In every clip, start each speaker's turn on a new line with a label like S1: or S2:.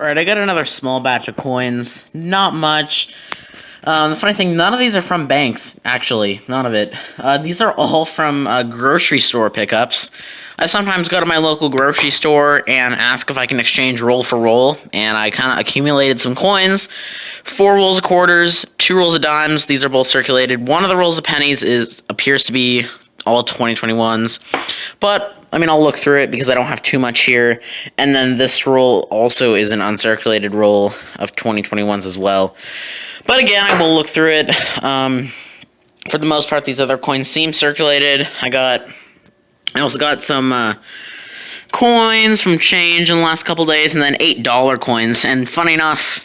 S1: Alright, I got another small batch of coins. Not much. The funny thing, none of these are from banks, actually. None of it. These are all from grocery store pickups. I sometimes go to my local grocery store and ask if I can exchange roll for roll, and I kind of accumulated some coins. 4 rolls of quarters, 2 rolls of dimes, these are both circulated. One of the rolls of pennies appears to be all 2021s, but I mean, I'll look through it because I don't have too much here. And then this roll also is an uncirculated roll of 2021s as well. But again, I will look through it. For the most part, these other coins seem circulated. I also got some coins from change in the last couple days, and then $8 coins. And funny enough,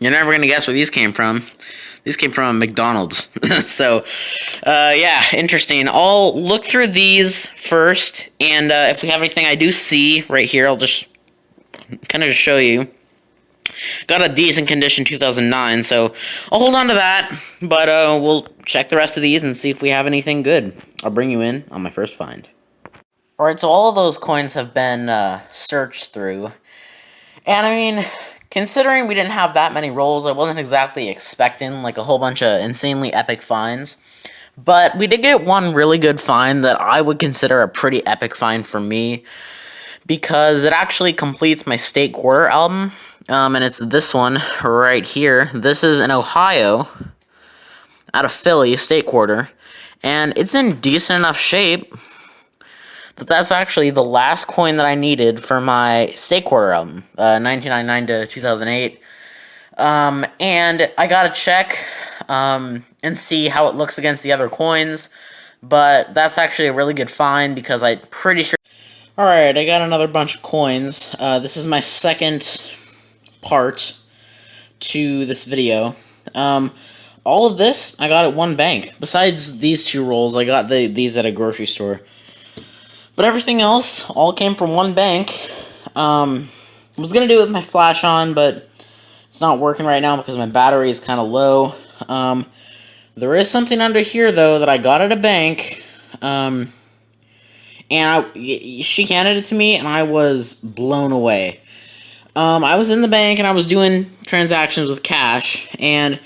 S1: you're never going to guess where these came from. These came from McDonald's. So, yeah, interesting. I'll look through these first, and if we have anything I do see right here, I'll just kind of show you. Got a decent condition 2009, so I'll hold on to that, but we'll check the rest of these and see if we have anything good. I'll bring you in on my first find. Alright, so all of those coins have been searched through, and I mean, considering we didn't have that many rolls, I wasn't exactly expecting like a whole bunch of insanely epic finds. But we did get one really good find that I would consider a pretty epic find for me, because it actually completes my state quarter album, and it's this one right here. This is in Ohio, out of Philly, state quarter, and it's in decent enough shape that that's actually the last coin that I needed for my state quarter album, 1999 to 2008. And I gotta check and see how it looks against the other coins, but that's actually a really good find because I'm pretty sure. Alright, I got another bunch of coins. This is my second part to this video. All of this I got at one bank. Besides these 2 rolls, I got these at a grocery store. But everything else all came from one bank. I was going to do it with my flash on, but it's not working right now because my battery is kind of low. There is something under here, though, that I got at a bank. And she handed it to me, and I was blown away. I was in the bank, and I was doing transactions with cash, and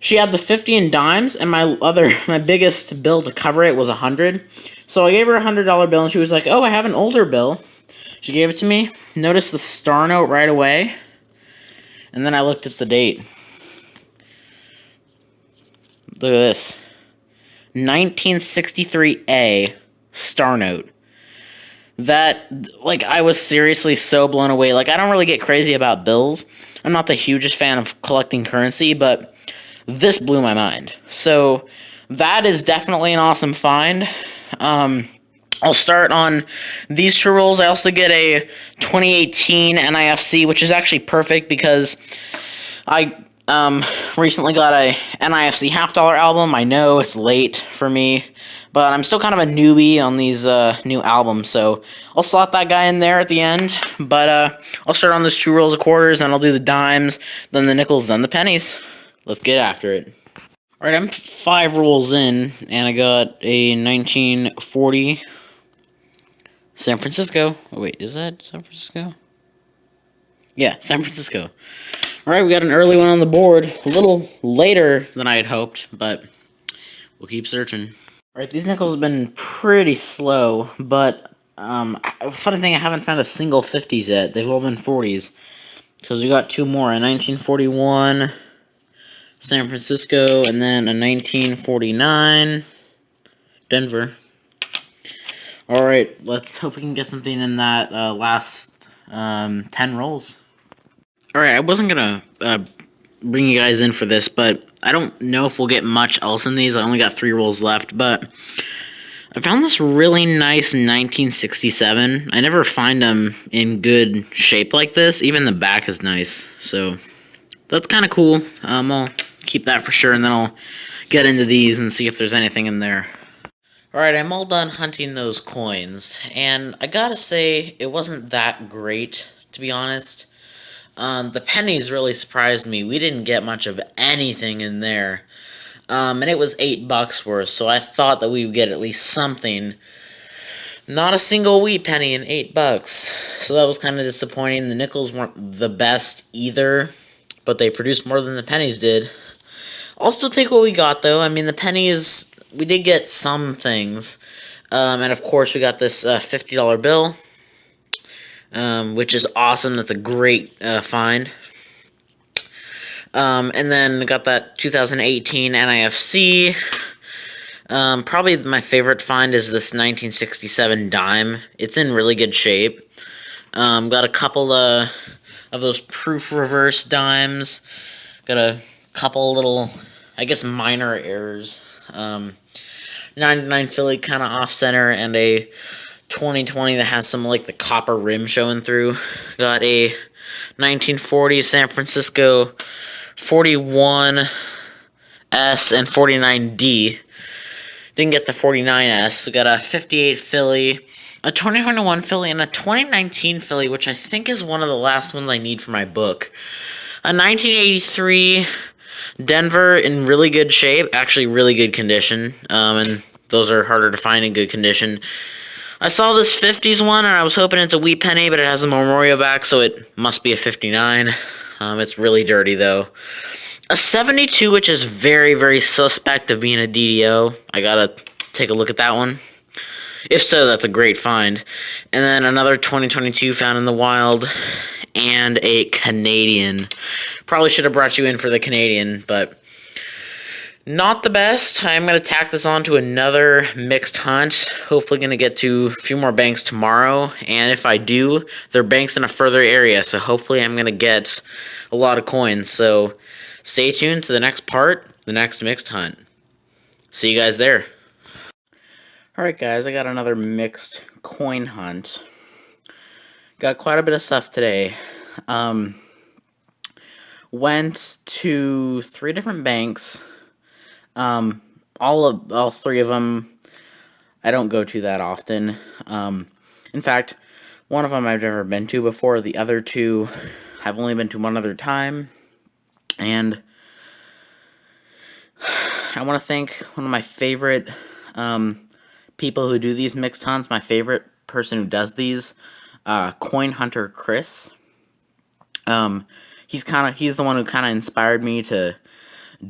S1: she had the 50 in dimes, and my biggest bill to cover it was 100. So I gave her a $100 bill, and she was like, "Oh, I have an older bill." She gave it to me. Noticed the star note right away, and then I looked at the date. Look at this, 1963A star note. That, like, I was seriously so blown away. Like, I don't really get crazy about bills. I'm not the hugest fan of collecting currency, but this blew my mind. So that is definitely an awesome find. I'll start on these 2 rolls. I also get a 2018 NIFC, which is actually perfect because I recently got a NIFC $50 album. I know it's late for me, but I'm still kind of a newbie on these new albums, so I'll slot that guy in there at the end. But I'll start on those 2 rolls of quarters, and I'll do the dimes, then the nickels, then the pennies. Let's get after it. Alright, I'm 5 rolls in, and I got a 1940 San Francisco. Oh, wait, is that San Francisco? Yeah, San Francisco. Alright, we got an early one on the board. A little later than I had hoped, but we'll keep searching. Alright, these nickels have been pretty slow, but funny thing, I haven't found a single 50s yet. They've all been 40s. Because we got 2 more, a 1941 San Francisco, and then a 1949 Denver. Alright, let's hope we can get something in that last 10 rolls. Alright, I wasn't gonna bring you guys in for this, but I don't know if we'll get much else in these. I only got 3 rolls left, but I found this really nice 1967. I never find them in good shape like this. Even the back is nice, so that's kind of cool. I'll keep that for sure, and then I'll get into these and see if there's anything in there. Alright, I'm all done hunting those coins, and I gotta say, it wasn't that great, to be honest. The pennies really surprised me. We didn't get much of anything in there. And it was $8 worth, so I thought that we would get at least something. Not a single wheat penny in $8. So that was kind of disappointing. The nickels weren't the best either, but they produced more than the pennies did. I'll still take what we got, though. I mean, the pennies, we did get some things. And of course, we got this $50 bill, which is awesome. That's a great find. And then got that 2018 NIFC. Probably my favorite find is this 1967 dime. It's in really good shape. Got a couple of those proof reverse dimes. Got a couple little, I guess, minor errors. 99 Philly kind of off center, and a 2020 that has some like the copper rim showing through. Got a 1940 San Francisco 41S and 49D. Didn't get the 49S. We got a 58 Philly, a 2021 Philly, and a 2019 Philly, which I think is one of the last ones I need for my book. A 1983 Denver in really good shape, actually really good condition, and those are harder to find in good condition. I saw this 50s one, and I was hoping it's a wheat penny, but it has a memorial back, so it must be a 59. It's really dirty, though. A 72, which is very, very suspect of being a DDO. I gotta take a look at that one. If so, that's a great find. And then another 2022 found in the wild, and a Canadian. Probably should have brought you in for the Canadian, but not the best. I'm going to tack this on to another mixed hunt. Hopefully going to get to a few more banks tomorrow. And if I do, they're banks in a further area. So hopefully I'm going to get a lot of coins. So stay tuned to the next part, the next mixed hunt. See you guys there. Alright guys, I got another mixed coin hunt. Got quite a bit of stuff today. Went to 3 different banks. All 3 of them I don't go to that often. In fact, one of them I've never been to before. The other 2 I've only been to one other time. And I want to thank one of my favorite people who do these mixed hunts. My favorite person who does these, Coin Hunter Chris. He's the one who kind of inspired me to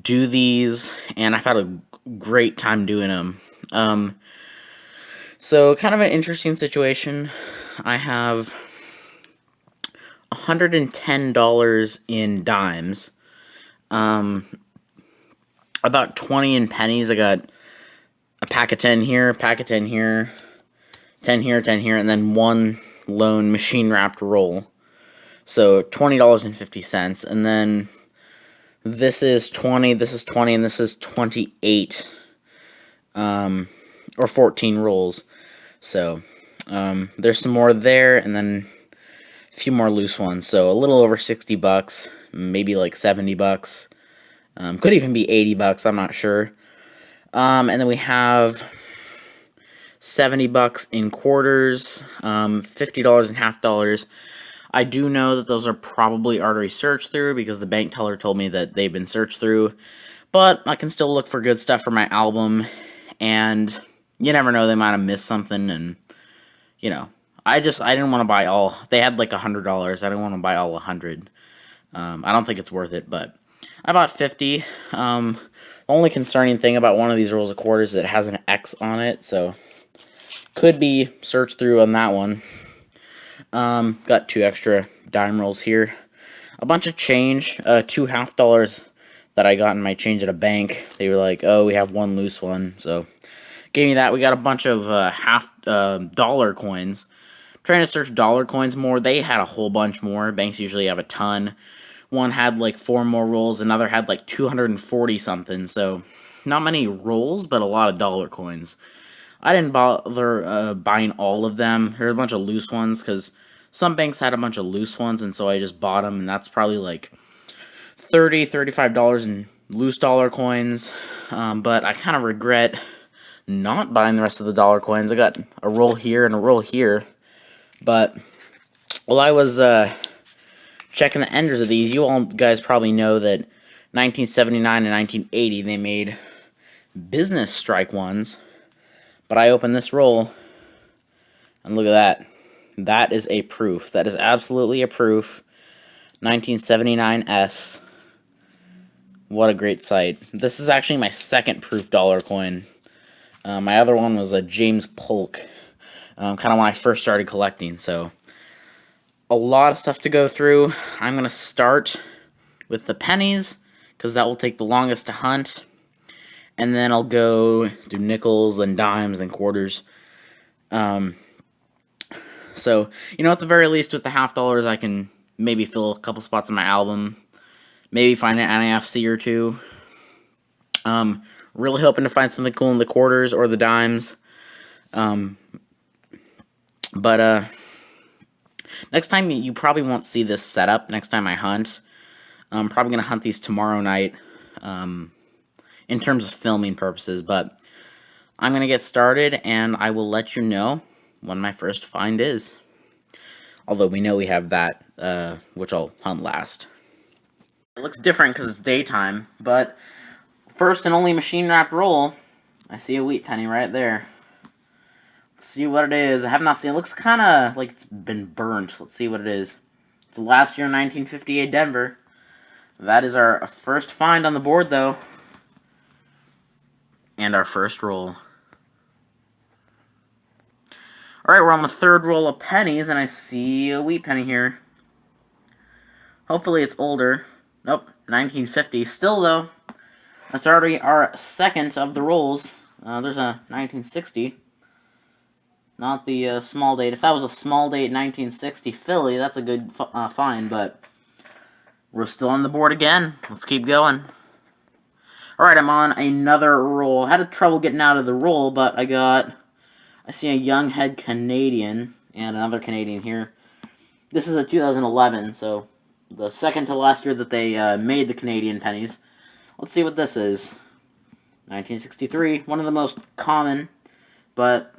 S1: do these, and I've had a great time doing them. So kind of an interesting situation. I have $110 in dimes, about 20 in pennies. I got a pack of 10 here, a pack of 10 here, 10 here, 10 here, and then 1 lone machine wrapped roll. So $20.50, and then this is 20, this is 20, and this is 28, or 14 rolls. So there's some more there, and then a few more loose ones. So a little over $60, maybe like $70. Could even be $80, I'm not sure. And then we have $70 in quarters, $50 in half dollars. I do know that those are probably already searched through because the bank teller told me that they've been searched through. But I can still look for good stuff for my album, and you never know, they might have missed something. And you know, I didn't want to buy all. They had like $100. I didn't want to buy all 100. I don't think it's worth it, but I bought 50. The only concerning thing about one of these rolls of quarters is it has an X on it, so could be searched through on that one. Got 2 extra dime rolls here. A bunch of change, 2 half dollars that I got in my change at a bank. They were like, oh, we have 1 loose one, so gave me that. We got a bunch of half dollar coins. Trying to search dollar coins more. They had a whole bunch more. Banks usually have a ton. One had like 4 more rolls. Another had like 240 something. So not many rolls, but a lot of dollar coins. I didn't bother buying all of them. There were a bunch of loose ones because some banks had a bunch of loose ones, and so I just bought them, and that's probably like $30, $35 in loose dollar coins. But I kind of regret not buying the rest of the dollar coins. I got a roll here and a roll here. But while I was checking the enders of these, you all guys probably know that 1979 and 1980 they made business strike ones. But I opened this roll, And look at that. That is a proof. That is absolutely a proof. 1979S. What a great sight. This is actually my second proof dollar coin. My other one was a James Polk. Kind of when I first started collecting, so a lot of stuff to go through. I'm going to start with the pennies, because that will take the longest to hunt. And then I'll go do nickels and dimes and quarters. So, you know, at the very least with the $50, I can maybe fill a couple spots in my album. Maybe find an NAFC or two. Really hoping to find something cool in the quarters or the dimes. But next time you probably won't see this setup next time I hunt. I'm probably going to hunt these tomorrow night in terms of filming purposes. But I'm going to get started, and I will let you know when my first find is. Although we know we have that, which I'll hunt last. It looks different because it's daytime, but first and only machine-wrapped roll, I see a wheat penny right there. Let's see what it is. I have not seen it. It looks kind of like it's been burnt. Let's see what it is. It's last year, 1958 Denver. That is our first find on the board, though. And our first roll. Alright, we're on the third roll of pennies, and I see a wheat penny here. Hopefully it's older. Nope, 1950. Still, though, that's already our second of the rolls. There's a 1960. Not the small date. If that was a small date 1960 Philly, that's a good find, but we're still on the board again. Let's keep going. Alright, I'm on another roll. Had trouble getting out of the roll, but I see a young head Canadian and another Canadian here. This is a 2011, so the second to last year that they made the Canadian pennies. Let's see what this is. 1963, one of the most common, but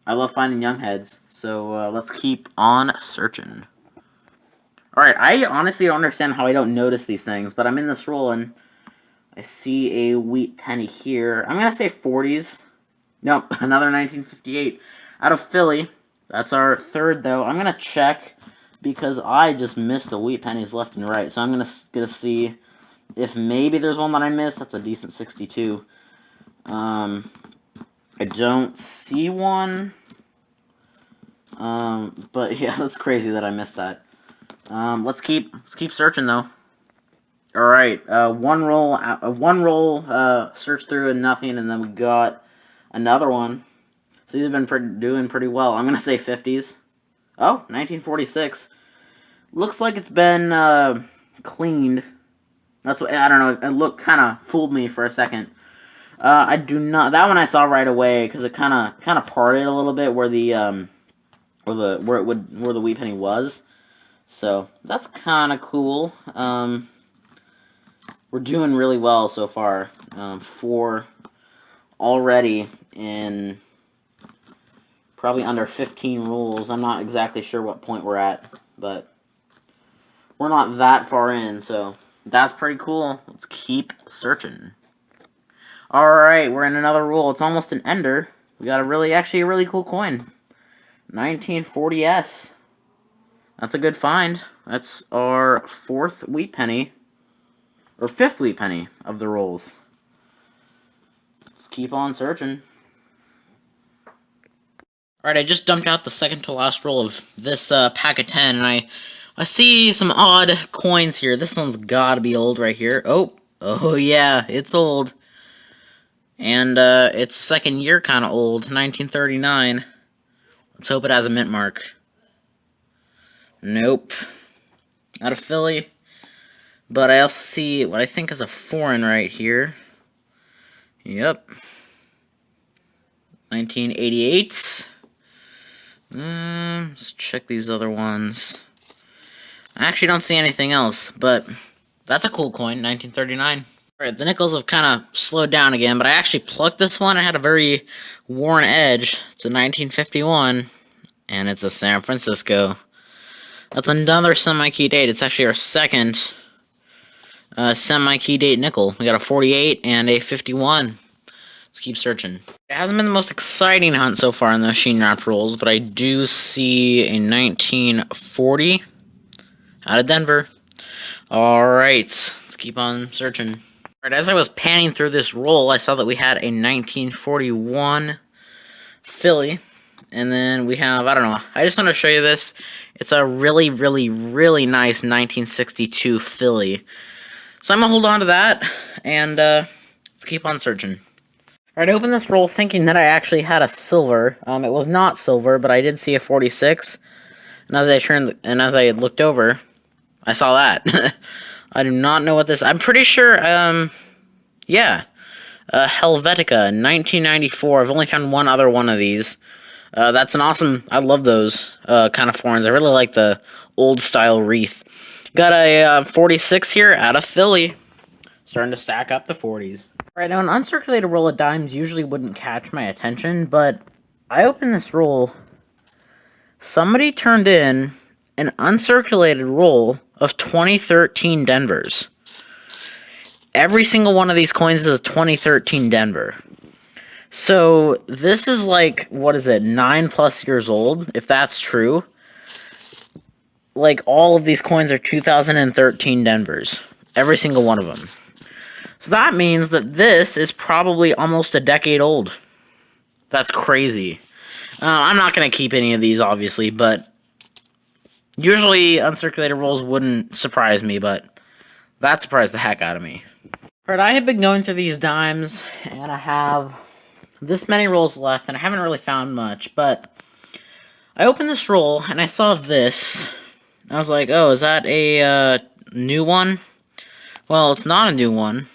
S1: I love finding young heads, so let's keep on searching. Alright, I honestly don't understand how I don't notice these things, but I'm in this roll and I see a wheat penny here. I'm going to say 40s. Nope, another 1958 out of Philly. That's our third, though. I'm going to check because I just missed the wheat pennies left and right. So I'm going to see if maybe there's one that I missed. That's a decent 62. I don't see one. But yeah, that's crazy that I missed that. Let's keep searching though. All right, one roll, search through and nothing, and then we got another one. So these have been doing pretty well. I'm gonna say 50s. Oh, 1946. Looks like it's been cleaned. That's what I don't know. It kind of fooled me for a second. I do not. That one I saw right away because it kind of parted a little bit where the where the wheat penny was. So that's kind of cool. We're doing really well so far. 4 already in probably under 15 rolls. I'm not exactly sure what point we're at, but we're not that far in, so that's pretty cool. Let's keep searching. Alright, we're in another roll. It's almost an ender. We got actually a really cool coin. 1940S. That's a good find. That's our 4th wheat penny. Or 5th wheat penny of the rolls. Let's keep on searching. Alright, I just dumped out the second to last roll of this pack of 10, and I see some odd coins here. This one's gotta be old right here. Oh yeah, it's old. And it's second year kind of old, 1939. Let's hope it has a mint mark. Nope. Not a Philly. But I also see what I think is a foreign right here. Yep. 1988. Let's check these other ones. I actually don't see anything else, but that's a cool coin, 1939. Alright, the nickels have kind of slowed down again, but I actually plucked this one. It had a very worn edge. It's a 1951, and it's a San Francisco. That's another semi-key date. It's actually our second semi-key date nickel. We got a 48 and a 51. Let's keep searching. It hasn't been the most exciting hunt so far in the machine wrap rolls, but I do see a 1940 out of Denver. Alright, let's keep on searching. Alright, as I was panning through this roll, I saw that we had a 1941 Philly. And then we have, I don't know, I just want to show you this. It's a really, really, really nice 1962 Philly. So I'm going to hold on to that, and let's keep on searching. Alright, I opened this roll thinking that I actually had a silver. It was not silver, but I did see a 46. And as I looked over, I saw that. I do not know what this... I'm pretty sure, yeah. Helvetica, 1994. I've only found one other one of these. That's an awesome... I love those kind of forms. I really like the old-style wreath. Got a 46 here out of Philly. Starting to stack up the 40s. Alright, now an uncirculated roll of dimes usually wouldn't catch my attention, but I opened this roll. Somebody turned in an uncirculated roll of 2013 Denvers. Every single one of these coins is a 2013 Denver. So, this is like, what is it, 9+ years old, if that's true. Like, all of these coins are 2013 Denvers. Every single one of them. So that means that this is probably almost a decade old. That's crazy. I'm not going to keep any of these, obviously, but usually uncirculated rolls wouldn't surprise me, but that surprised the heck out of me. Alright, I have been going through these dimes, and I have this many rolls left, and I haven't really found much, but I opened this roll, and I saw this. I was like, oh, is that a new one? Well, it's not a new one.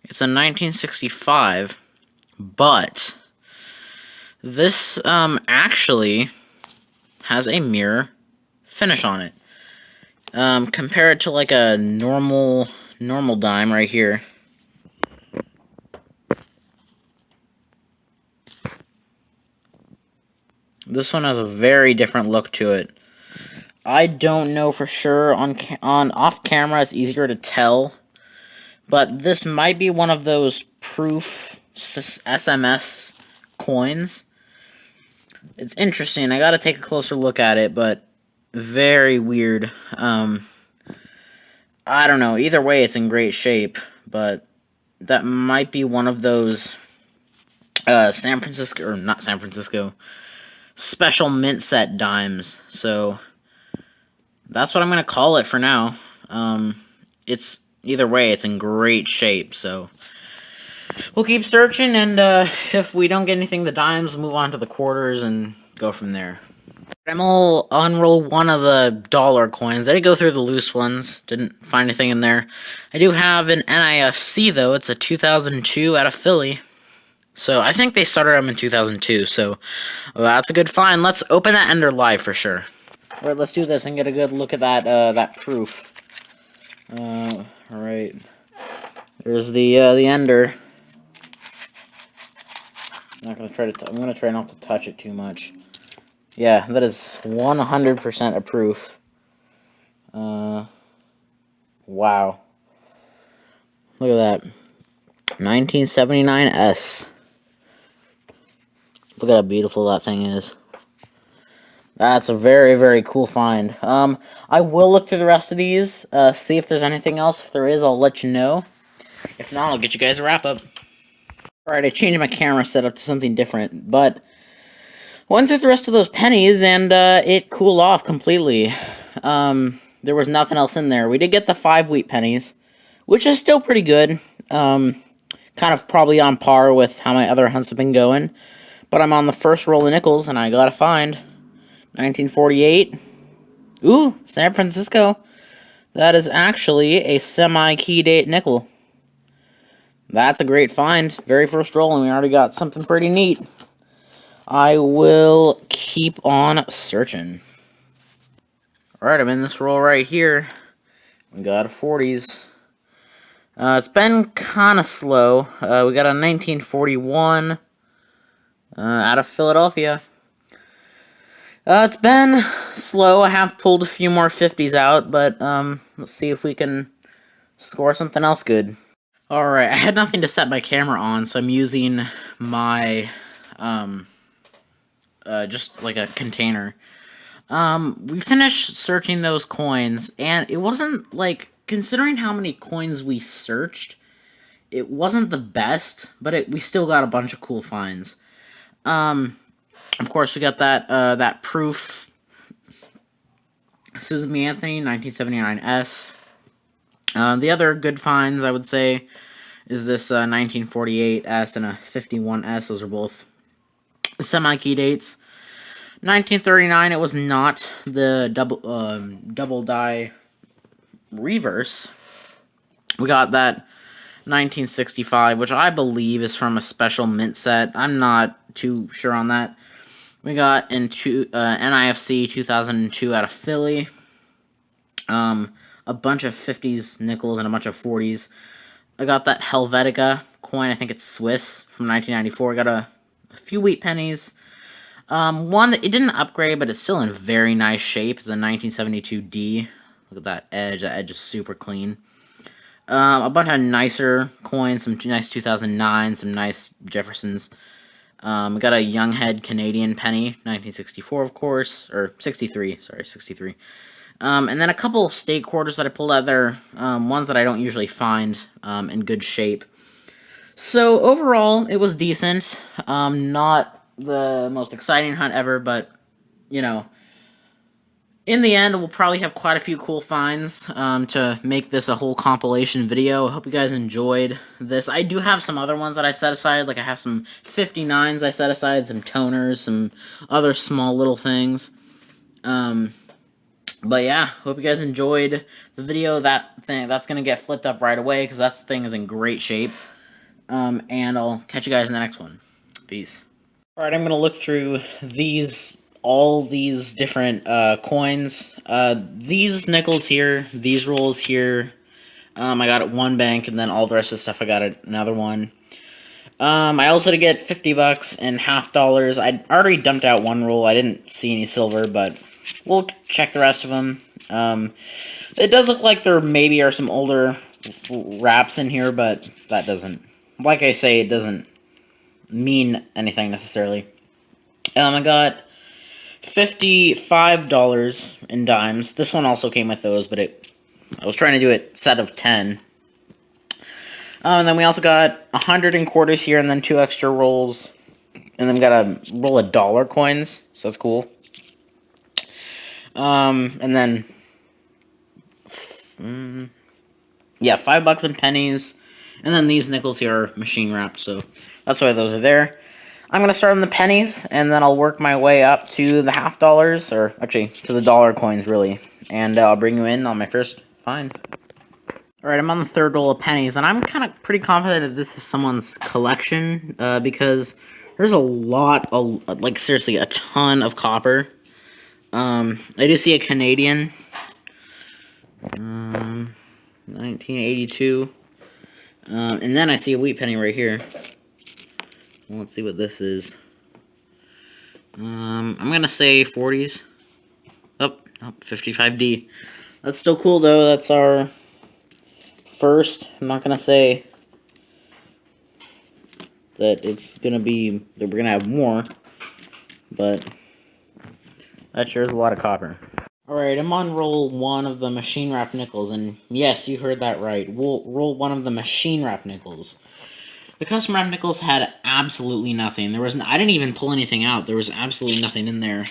S1: It's a 1965, but this actually has a mirror finish on it. Compare it to like a normal dime right here. This one has a very different look to it. I don't know for sure. On off camera, it's easier to tell. But this might be one of those proof SMS coins. It's interesting. I gotta take a closer look at it, but very weird. I don't know. Either way, it's in great shape, but that might be one of those San Francisco, or not San Francisco, special mint set dimes. So that's what I'm going to call it for now. It's either way, it's in great shape, so we'll keep searching, and if we don't get anything, the dimes, we'll move on to the quarters and go from there. I'm gonna unroll one of the dollar coins. I did go through the loose ones. Didn't find anything in there. I do have an NIFC, though. It's a 2002 out of Philly. So I think they started them in 2002, so that's a good find. Let's open that ender live for sure. Alright, let's do this and get a good look at that proof. Alright. There's the ender. I'm gonna try not to touch it too much. Yeah, that is 100% a proof. Wow. Look at that. 1979S. Look at how beautiful that thing is. That's a very, very cool find. I will look through the rest of these, see if there's anything else. If there is, I'll let you know. If not, I'll get you guys a wrap-up. Alright, I changed my camera setup to something different, but went through the rest of those pennies, and it cooled off completely. There was nothing else in there. We did get the 5 wheat pennies, which is still pretty good. Kind of probably on par with how my other hunts have been going. But I'm on the first roll of nickels, and I got to find 1948. Ooh, San Francisco. That is actually a semi-key date nickel. That's a great find. Very first roll, and we already got something pretty neat. I will keep on searching. Alright, I'm in this roll right here. We got a 40s. It's been kind of slow. We got a 1941 out of Philadelphia. It's been slow. I have pulled a few more 50s out, but let's see if we can score something else good. Alright, I had nothing to set my camera on, so I'm using my, just like a container. We finished searching those coins, and it wasn't, like, considering how many coins we searched, it wasn't the best, but we still got a bunch of cool finds. Of course, we got that proof Susan B. Anthony, 1979S. The other good finds, I would say, is this 1948S and a 51S. Those are both semi-key dates. 1939, it was not the double die reverse. We got that 1965, which I believe is from a special mint set. I'm not too sure on that. We got into NIFC 2002 out of Philly. A bunch of 50s nickels and a bunch of 40s. I got that Helvetica coin. I think it's Swiss from 1994. I got a few wheat pennies. One that it didn't upgrade, but it's still in very nice shape. It's a 1972D. Look at that edge. That edge is super clean. A bunch of nicer coins. Some nice 2009. Some nice Jeffersons. We got a Younghead Canadian penny, 1964, of course, or 63. Sorry, 63. And then a couple state quarters that I pulled out there. Ones that I don't usually find in good shape. So overall, it was decent. Not the most exciting hunt ever, but you know, in the end, we'll probably have quite a few cool finds to make this a whole compilation video. I hope you guys enjoyed this. I do have some other ones that I set aside, like I have some 59s I set aside, some toners, some other small little things. But yeah, hope you guys enjoyed the video. That's gonna get flipped up right away because that thing is in great shape. And I'll catch you guys in the next one. Peace. Alright, I'm gonna look through all these different coins. These nickels here, these rolls here, I got at one bank, and then all the rest of the stuff I got at another one. I also did get $50 and $half. I already dumped out one roll. I didn't see any silver, but we'll check the rest of them. It does look like there maybe are some older wraps in here, but that doesn't, like I say, it doesn't mean anything necessarily. I got $55 in dimes. This one also came with those, but I was trying to do it set of 10. And then we also got 100 in quarters here, and then 2 extra rolls. And then we got a roll of dollar coins, so that's cool. And then, yeah, $5 in pennies. And then these nickels here are machine wrapped, so that's why those are there. I'm going to start on the pennies, and then I'll work my way up to the $half, or actually, to the dollar coins, really. And I'll bring you in on my first find. Alright, I'm on the third roll of pennies, and I'm kind of pretty confident that this is someone's collection, because there's a lot, like, seriously, a ton of copper. I do see a Canadian, 1982, and then I see a wheat penny right here. Let's see what this is. I'm gonna say 40s. Oh, 55D. That's still cool, though. That's our first. I'm not gonna say that it's gonna be that we're gonna have more, but that sure is a lot of copper. Alright, I'm on roll 1 of the machine wrap nickels, and yes, you heard that right. Roll 1 of the machine wrap nickels. The custom wrap nickels had absolutely nothing. I didn't even pull anything out. There was absolutely nothing in there.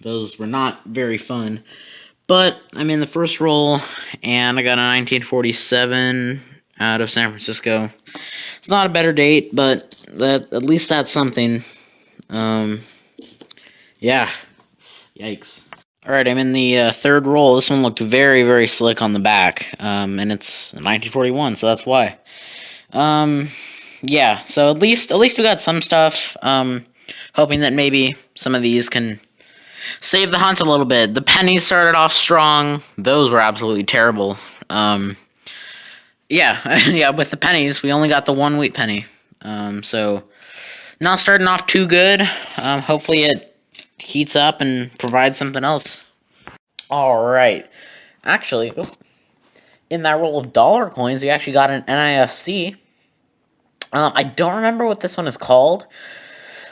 S1: Those were not very fun. But I'm in the first roll, and I got a 1947 out of San Francisco. It's not a better date, but at least that's something. Yeah. Yikes. Alright, I'm in the third roll. This one looked very, very slick on the back. And it's 1941, so that's why. Yeah, so at least we got some stuff. Hoping that maybe some of these can save the hunt a little bit. The pennies started off strong. Those were absolutely terrible. Yeah, yeah, with the pennies, we only got the 1 wheat penny. So not starting off too good. Hopefully it heats up and provides something else. Alright. Actually, in that roll of dollar coins, we actually got an NIFC. I don't remember what this one is called,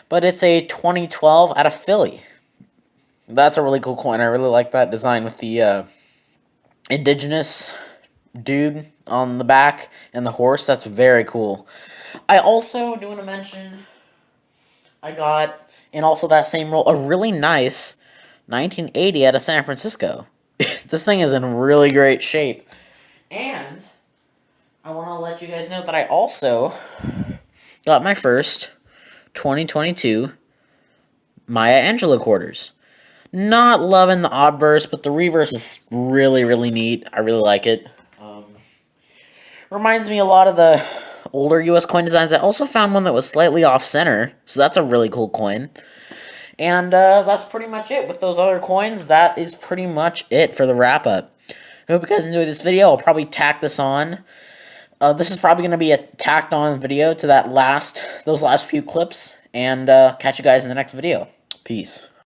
S1: but it's a 2012 out of Philly. That's a really cool coin. I really like that design with the indigenous dude on the back and the horse. That's very cool. I also do want to mention I got, in also that same roll, a really nice 1980 out of San Francisco. This thing is in really great shape. And I want to let you guys know that I also got my first 2022 Maya Angelou quarters. Not loving the obverse, but the reverse is really, really neat. I really like it. Reminds me a lot of the older US coin designs. I also found one that was slightly off-center, so that's a really cool coin. And that's pretty much it with those other coins. That is pretty much it for the wrap-up. I hope you guys enjoyed this video. I'll probably tack this on. This is probably going to be a tacked-on video to those last few clips. And catch you guys in the next video. Peace.